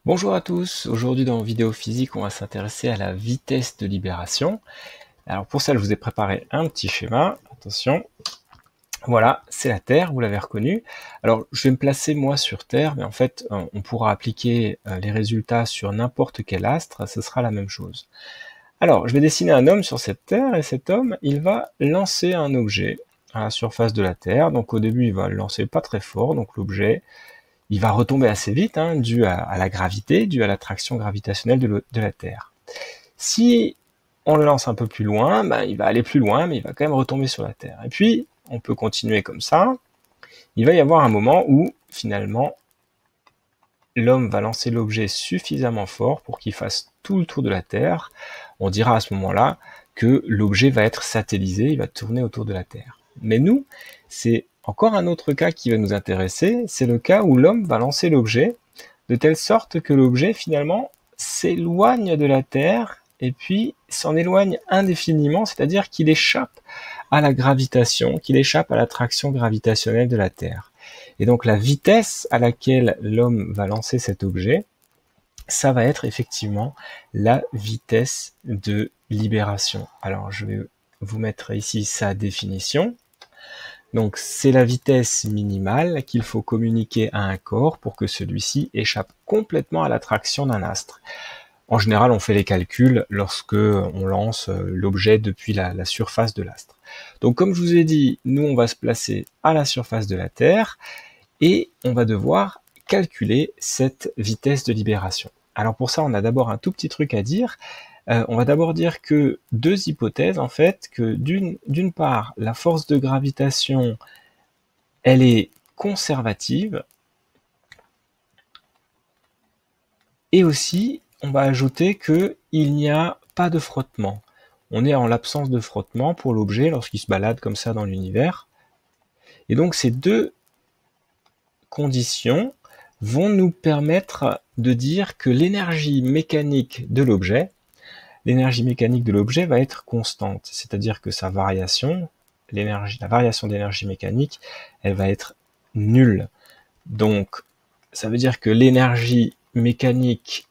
Bonjour à tous, aujourd'hui dans Vidéo Physique, on va s'intéresser à la vitesse de libération. Alors pour ça, je vous ai préparé un petit schéma, attention. Voilà, c'est la Terre, vous l'avez reconnu. Alors je vais me placer moi sur Terre, mais en fait, on pourra appliquer les résultats sur n'importe quel astre, ce sera la même chose. Alors, je vais dessiner un homme sur cette Terre, et cet homme, il va lancer un objet à la surface de la Terre. Donc au début, il va le lancer pas très fort, donc l'objet il va retomber assez vite, dû à la gravité, dû à l'attraction gravitationnelle de la Terre. Si on le lance un peu plus loin, il va aller plus loin, mais il va quand même retomber sur la Terre. Et puis, on peut continuer comme ça. Il va y avoir un moment où, finalement, l'homme va lancer l'objet suffisamment fort pour qu'il fasse tout le tour de la Terre. On dira à ce moment-là que l'objet va être satellisé, il va tourner autour de la Terre. Mais nous, c'est encore un autre cas qui va nous intéresser, c'est le cas où l'homme va lancer l'objet de telle sorte que l'objet finalement s'éloigne de la Terre et puis s'en éloigne indéfiniment, c'est-à-dire qu'il échappe à la gravitation, qu'il échappe à l'attraction gravitationnelle de la Terre. Et donc la vitesse à laquelle l'homme va lancer cet objet, ça va être effectivement la vitesse de libération. Alors je vais vous mettre ici sa définition. Donc c'est la vitesse minimale qu'il faut communiquer à un corps pour que celui-ci échappe complètement à l'attraction d'un astre. En général, on fait les calculs lorsque on lance l'objet depuis la surface de l'astre. Donc comme je vous ai dit, nous on va se placer à la surface de la Terre et on va devoir calculer cette vitesse de libération. Alors pour ça, on a d'abord un tout petit truc à dire. On va d'abord dire que deux hypothèses, en fait, que d'une part, la force de gravitation, elle est conservative, et aussi, on va ajouter qu'il n'y a pas de frottement. On est en l'absence de frottement pour l'objet lorsqu'il se balade comme ça dans l'univers. Et donc ces deux conditions vont nous permettre de dire que l'énergie mécanique de l'objet va être constante, c'est-à-dire que sa variation, la variation d'énergie mécanique, elle va être nulle. Donc, ça veut dire que l'énergie mécanique,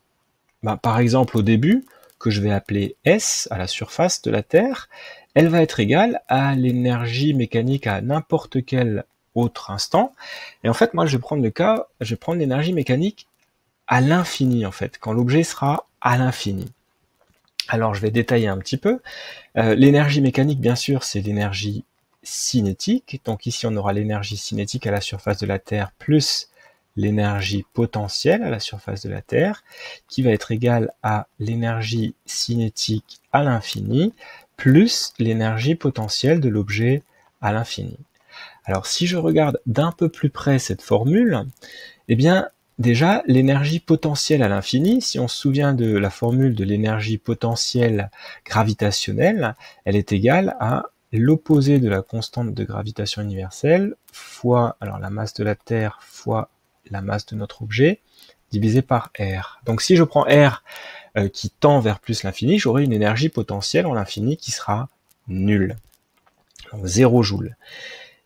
par exemple au début, que je vais appeler S, à la surface de la Terre, elle va être égale à l'énergie mécanique à n'importe quel autre instant. Et en fait, moi, je vais prendre l'énergie mécanique à l'infini, en fait, quand l'objet sera à l'infini. Alors, je vais détailler un petit peu. L'énergie mécanique, bien sûr, c'est l'énergie cinétique. Donc ici, on aura l'énergie cinétique à la surface de la Terre plus l'énergie potentielle à la surface de la Terre, qui va être égale à l'énergie cinétique à l'infini, plus l'énergie potentielle de l'objet à l'infini. Alors si je regarde d'un peu plus près cette formule, eh bien déjà l'énergie potentielle à l'infini, si on se souvient de la formule de l'énergie potentielle gravitationnelle, elle est égale à l'opposé de la constante de gravitation universelle fois alors la masse de la Terre fois la masse de notre objet divisé par R. Donc si je prends R qui tend vers plus l'infini, j'aurai une énergie potentielle en l'infini qui sera nulle, donc 0 joule.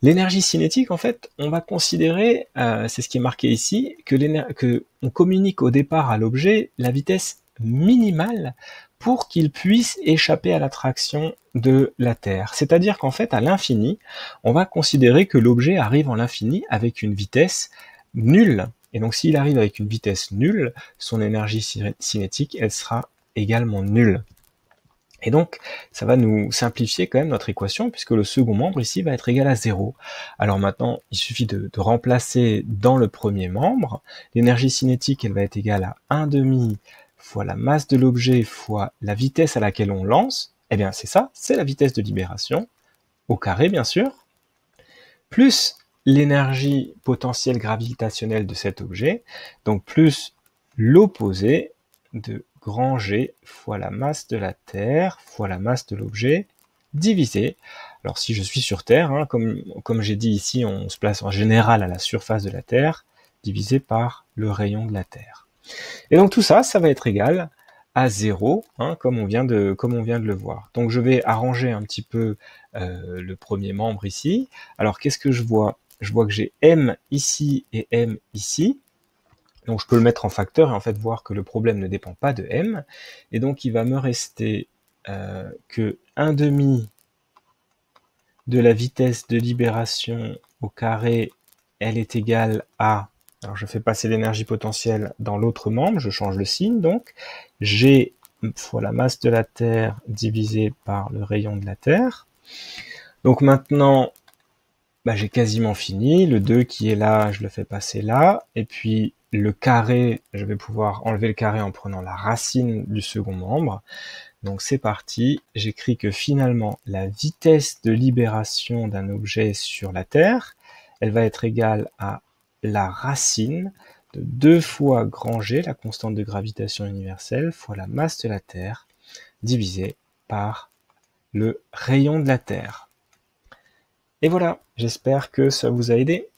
L'énergie cinétique, en fait, on va considérer, c'est ce qui est marqué ici, que on communique au départ à l'objet la vitesse minimale pour qu'il puisse échapper à l'attraction de la Terre. C'est-à-dire qu'en fait, à l'infini, on va considérer que l'objet arrive en l'infini avec une vitesse nulle. Et donc s'il arrive avec une vitesse nulle, son énergie cinétique, elle sera également nulle. Et donc, ça va nous simplifier quand même notre équation, puisque le second membre ici va être égal à 0. Alors maintenant, il suffit de remplacer dans le premier membre. L'énergie cinétique, elle va être égale à 1/2 fois la masse de l'objet fois la vitesse à laquelle on lance. Eh bien, c'est ça, c'est la vitesse de libération, au carré bien sûr, plus l'énergie potentielle gravitationnelle de cet objet, donc plus l'opposé de grand G fois la masse de la Terre fois la masse de l'objet divisé. Alors si je suis sur Terre, comme j'ai dit ici, on se place en général à la surface de la Terre, divisé par le rayon de la Terre. Et donc tout ça, ça va être égal à 0, comme on vient de le voir. Donc je vais arranger un petit peu le premier membre ici. Alors qu'est-ce que je vois? Je vois que j'ai M ici et M ici. Donc je peux le mettre en facteur et en fait voir que le problème ne dépend pas de m. Et donc il va me rester que 1/2 de la vitesse de libération au carré, elle est égale à... Alors je fais passer l'énergie potentielle dans l'autre membre, je change le signe donc. G fois la masse de la Terre divisé par le rayon de la Terre. Donc maintenant, j'ai quasiment fini. Le 2 qui est là, je le fais passer là. Et puis le carré, je vais pouvoir enlever le carré en prenant la racine du second membre. Donc c'est parti. J'écris que finalement, la vitesse de libération d'un objet sur la Terre, elle va être égale à la racine de 2 fois grand G, la constante de gravitation universelle, fois la masse de la Terre, divisé par le rayon de la Terre. Et voilà, j'espère que ça vous a aidé.